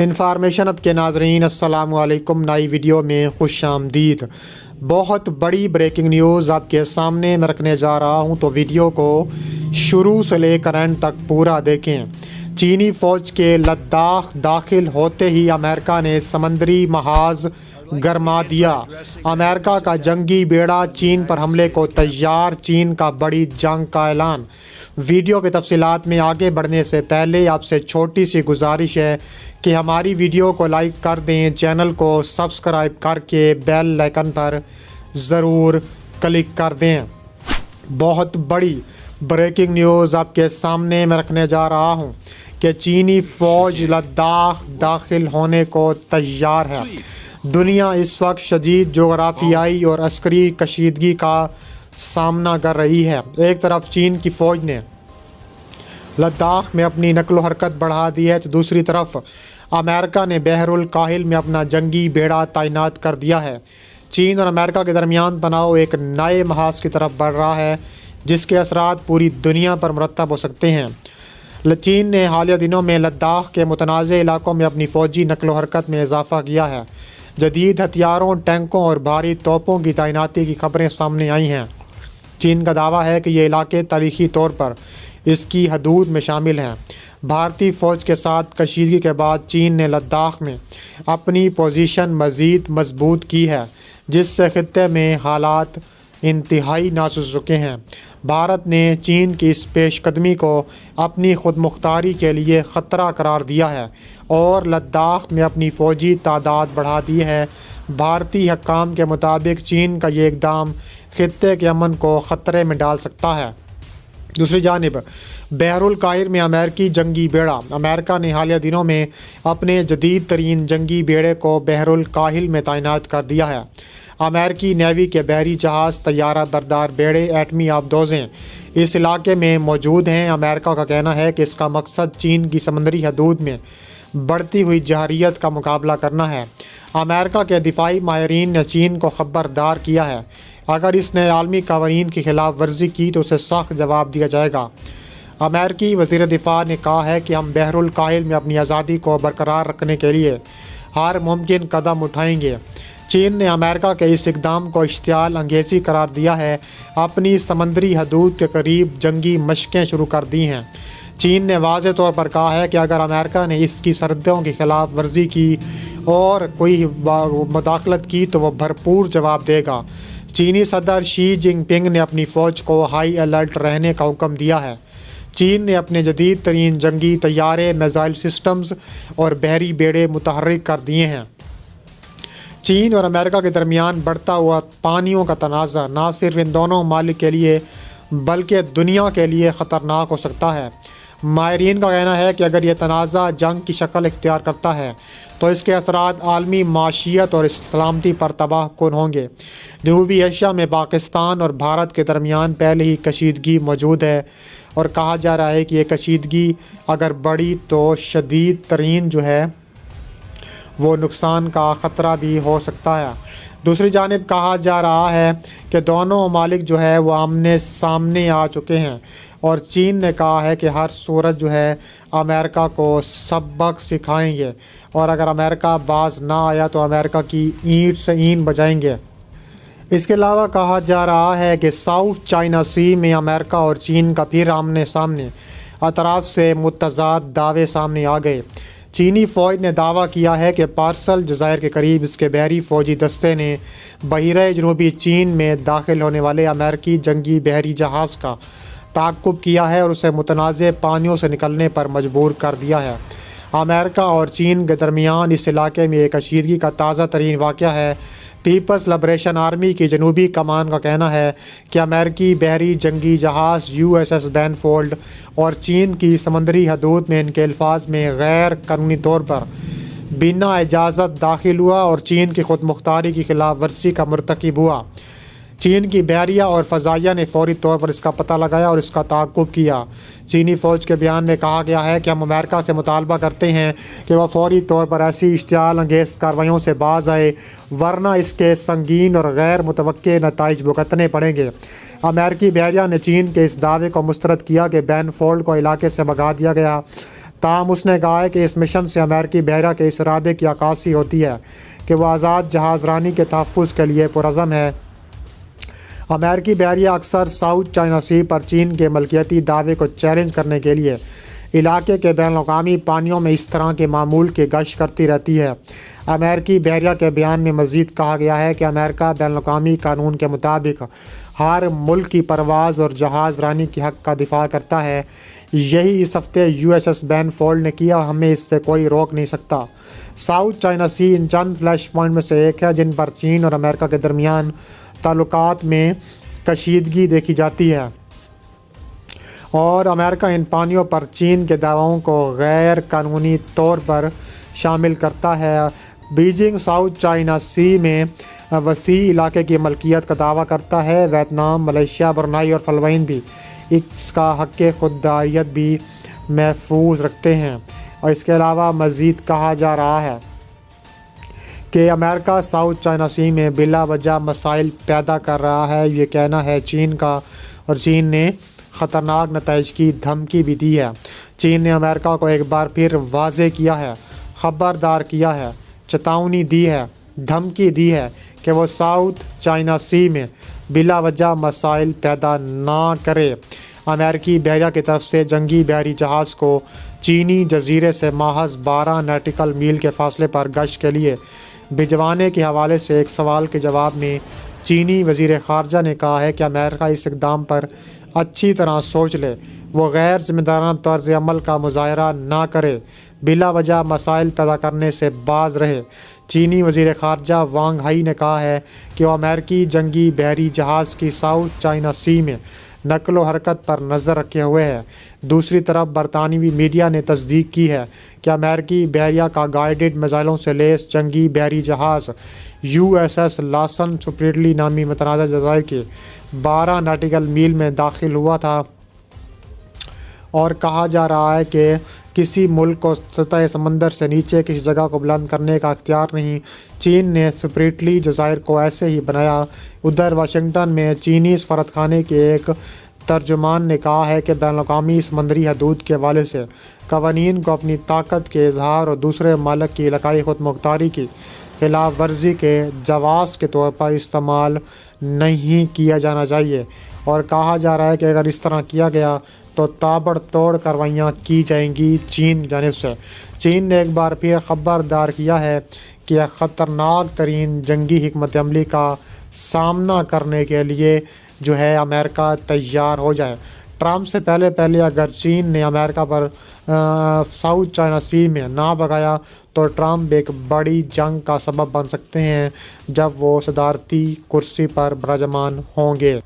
Information اب کے ناظرین السلام علیکم، نئی ویڈیو میں خوش آمدید۔ بہت بڑی بریکنگ نیوز آپ کے سامنے میں رکھنے جا رہا ہوں، تو ویڈیو کو شروع سے لے کر اینڈ تک پورا دیکھیں۔ چینی فوج کے لداخ داخل ہوتے ہی امریکہ نے سمندری محاذ گرما دیا۔ امریکہ کا جنگی بیڑا چین پر حملے کو تیار، چین کا بڑی جنگ کا اعلان۔ ویڈیو کی تفصیلات میں آگے بڑھنے سے پہلے آپ سے چھوٹی سی گزارش ہے کہ ہماری ویڈیو کو لائک کر دیں، چینل کو سبسکرائب کر کے بیل آئیکن پر ضرور کلک کر دیں۔ بہت بڑی بریکنگ نیوز آپ کے سامنے میں رکھنے جا رہا ہوں کہ چینی فوج لداخ داخل ہونے کو تیار ہے۔ دنیا اس وقت شدید جغرافیائی اور عسکری کشیدگی کا سامنا کر رہی ہے۔ ایک طرف چین کی فوج نے لداخ میں اپنی نقل و حرکت بڑھا دی ہے، تو دوسری طرف امریکہ نے بحر الکاہل میں اپنا جنگی بیڑا تعینات کر دیا ہے۔ چین اور امریکہ کے درمیان تناؤ ایک نئے محاذ کی طرف بڑھ رہا ہے، جس کے اثرات پوری دنیا پر مرتب ہو سکتے ہیں۔ چین نے حالیہ دنوں میں لداخ کے متنازع علاقوں میں اپنی فوجی نقل و حرکت میں اضافہ کیا ہے۔ جدید ہتھیاروں، ٹینکوں اور بھاری توپوں کی تعیناتی کی خبریں سامنے آئی ہیں۔ چین کا دعویٰ ہے کہ یہ علاقے تاریخی طور پر اس کی حدود میں شامل ہیں۔ بھارتی فوج کے ساتھ کشیدگی کے بعد چین نے لداخ میں اپنی پوزیشن مزید مضبوط کی ہے، جس سے خطے میں حالات انتہائی ناسز چکے ہیں۔ بھارت نے چین کی اس پیش قدمی کو اپنی خود مختاری کے لیے خطرہ قرار دیا ہے اور لداخ میں اپنی فوجی تعداد بڑھا دی ہے۔ بھارتی حکام کے مطابق چین کا یہ اقدام خطے کے امن کو خطرے میں ڈال سکتا ہے۔ دوسری جانب بحر الکاہل میں امریکی جنگی بیڑا۔ امریکہ نے حالیہ دنوں میں اپنے جدید ترین جنگی بیڑے کو بحر الکاہل میں تعینات کر دیا ہے۔ امریکی نیوی کے بحری جہاز، طیارہ بردار بیڑے، ایٹمی آبدوزیں اس علاقے میں موجود ہیں۔ امریکہ کا کہنا ہے کہ اس کا مقصد چین کی سمندری حدود میں بڑھتی ہوئی جارحیت کا مقابلہ کرنا ہے۔ امریکہ کے دفاعی ماہرین نے چین کو خبردار کیا ہے، اگر اس نے عالمی قوانین کی خلاف ورزی کی تو اسے سخت جواب دیا جائے گا۔ امریکی وزیر دفاع نے کہا ہے کہ ہم بحر الکاہل میں اپنی آزادی کو برقرار رکھنے کے لیے ہر ممکن قدم اٹھائیں گے۔ چین نے امریکہ کے اس اقدام کو اشتعال انگیزی قرار دیا ہے، اپنی سمندری حدود کے قریب جنگی مشقیں شروع کر دی ہیں۔ چین نے واضح طور پر کہا ہے کہ اگر امریکہ نے اس کی سرحدوں کی خلاف ورزی کی اور کوئی مداخلت کی تو وہ بھرپور جواب دے گا۔ چینی صدر شی جن پنگ نے اپنی فوج کو ہائی الرٹ رہنے کا حکم دیا ہے۔ چین نے اپنے جدید ترین جنگی طیارے، میزائل سسٹمز اور بحری بیڑے متحرک کر دیے ہیں۔ چین اور امریکہ کے درمیان بڑھتا ہوا پانیوں کا تنازع نہ صرف ان دونوں ممالک کے لیے بلکہ دنیا کے لیے خطرناک ہو سکتا ہے۔ ماہرین کا کہنا ہے کہ اگر یہ تنازع جنگ کی شکل اختیار کرتا ہے تو اس کے اثرات عالمی معیشت اور سلامتی پر تباہ کن ہوں گے۔ جنوبی ایشیا میں پاکستان اور بھارت کے درمیان پہلے ہی کشیدگی موجود ہے اور کہا جا رہا ہے کہ یہ کشیدگی اگر بڑھی تو شدید ترین وہ نقصان کا خطرہ بھی ہو سکتا ہے۔ دوسری جانب کہا جا رہا ہے کہ دونوں ممالک وہ آمنے سامنے آ چکے ہیں اور چین نے کہا ہے کہ ہر صورت امریکہ کو سبق سکھائیں گے اور اگر امریکہ باز نہ آیا تو امریکہ کی اینٹ سے اینٹ بجائیں گے۔ اس کے علاوہ کہا جا رہا ہے کہ ساؤتھ چائنا سی میں امریکہ اور چین کا پھر آمنے سامنے اطراف سے متضاد دعوے سامنے آ گئے۔ چینی فوج نے دعویٰ کیا ہے کہ پارسل جزائر کے قریب اس کے بحری فوجی دستے نے بحیرہ جنوبی چین میں داخل ہونے والے امریکی جنگی بحری جہاز کا تعاقب کیا ہے اور اسے متنازع پانیوں سے نکلنے پر مجبور کر دیا ہے۔ امریکہ اور چین کے درمیان اس علاقے میں ایک کشیدگی کا تازہ ترین واقعہ ہے۔ پیپلز لبریشن آرمی کی جنوبی کمان کا کہنا ہے کہ امریکی بحری جنگی جہاز USS بینفولڈ اور چین کی سمندری حدود میں ان کے الفاظ میں غیر قانونی طور پر بنا اجازت داخل ہوا اور چین کی خود مختاری کی خلاف ورزی کا مرتکب ہوا۔ چین کی بحریہ اور فضائیہ نے فوری طور پر اس کا پتہ لگایا اور اس کا تعاقب کیا۔ چینی فوج کے بیان میں کہا گیا ہے کہ ہم امریکہ سے مطالبہ کرتے ہیں کہ وہ فوری طور پر ایسی اشتعال انگیز کارروائیوں سے باز آئے، ورنہ اس کے سنگین اور غیر متوقع نتائج بھگتنے پڑیں گے۔ امریکی بحریہ نے چین کے اس دعوے کو مسترد کیا کہ بینفولڈ کو علاقے سے بھگا دیا گیا تاہم اس نے کہا ہے کہ اس مشن سے امریکی بحریہ کے اس ارادے کی عکاسی ہوتی ہے کہ وہ آزاد جہاز رانی کے تحفظ کے لیے پرعزم ہے۔ امریکی بحریہ اکثر ساؤتھ چائنا سی پر چین کے ملکیتی دعوے کو چیلنج کرنے کے لیے علاقے کے بین الاقوامی پانیوں میں اس طرح کے معمول کی گشت کرتی رہتی ہے۔ امریکی بحریہ کے بیان میں مزید کہا گیا ہے کہ امریکہ بین الاقوامی قانون کے مطابق ہر ملک کی پرواز اور جہاز رانی کے حق کا دفاع کرتا ہے۔ یہی اس ہفتے USS بین فولڈ نے کیا، ہمیں اس سے کوئی روک نہیں سکتا۔ ساؤتھ چائنا سی ان چند فلیش پوائنٹ میں سے ایک ہے جن پر چین اور امریکہ کے درمیان تعلقات میں کشیدگی دیکھی جاتی ہے، اور امریکہ ان پانیوں پر چین کے دعووں کو غیر قانونی طور پر شامل کرتا ہے۔ بیجنگ ساؤتھ چائنا سی میں وسیع علاقے کی ملکیت کا دعویٰ کرتا ہے۔ ویتنام، ملیشیا، برونائی اور فلپائن بھی اس کا حق خودداریت بھی محفوظ رکھتے ہیں۔ اور اس کے علاوہ مزید کہا جا رہا ہے کہ امریکہ ساؤتھ چائنا سی میں بلا وجہ مسائل پیدا کر رہا ہے، یہ کہنا ہے چین کا، اور چین نے خطرناک نتائج کی دھمکی بھی دی ہے۔ چین نے امریکہ کو ایک بار پھر واضح کیا ہے، خبردار کیا ہے، چتاونی دی ہے، دھمکی دی ہے کہ وہ ساؤتھ چائنا سی میں بلا وجہ مسائل پیدا نہ کرے۔ امریکی بحریہ کی طرف سے جنگی بحری جہاز کو چینی جزیرے سے محض 12 نیٹیکل میل کے فاصلے پر گشت کے لیے بھجوانے کے حوالے سے ایک سوال کے جواب میں چینی وزیر خارجہ نے کہا ہے کہ امریکہ اس اقدام پر اچھی طرح سوچ لے، وہ غیر ذمہ دارانہ طرز عمل کا مظاہرہ نہ کرے، بلا وجہ مسائل پیدا کرنے سے باز رہے۔ چینی وزیر خارجہ وانگ ہائی نے کہا ہے کہ وہ امریکی جنگی بحری جہاز کی ساؤتھ چائنا سی میں نقل و حرکت پر نظر رکھے ہوئے ہے۔ دوسری طرف برطانوی میڈیا نے تصدیق کی ہے کہ امریکی بحریہ کا گائیڈڈ میزائلوں سے لیس جنگی بحری جہاز USS لاسن سپریٹلی نامی متنازع جزائر کے 12 نیٹیکل میل میں داخل ہوا تھا، اور کہا جا رہا ہے کہ کسی ملک کو سطح سمندر سے نیچے کسی جگہ کو بلند کرنے کا اختیار نہیں۔ چین نے سپریٹلی جزائر کو ایسے ہی بنایا۔ ادھر واشنگٹن میں چینی سفارتخانے کے ایک ترجمان نے کہا ہے کہ بین الاقوامی سمندری حدود کے حوالے سے قوانین کو اپنی طاقت کے اظہار اور دوسرے ممالک کی علاقائی خود مختاری کی خلاف ورزی کے جواز کے طور پر استعمال نہیں کیا جانا چاہیے، اور کہا جا رہا ہے کہ اگر اس طرح کیا گیا تو تابڑ توڑ کارروائیاں کی جائیں گی چین کی جانب سے۔ چین نے ایک بار پھر خبردار کیا ہے کہ خطرناک ترین جنگی حکمت عملی کا سامنا کرنے کے لیے جو ہے امریکہ تیار ہو جائے۔ ٹرمپ سے پہلے اگر چین نے امریکہ پر ساؤتھ چائنا سی میں نہ بگایا تو ٹرمپ ایک بڑی جنگ کا سبب بن سکتے ہیں جب وہ صدارتی کرسی پر براجمان ہوں گے۔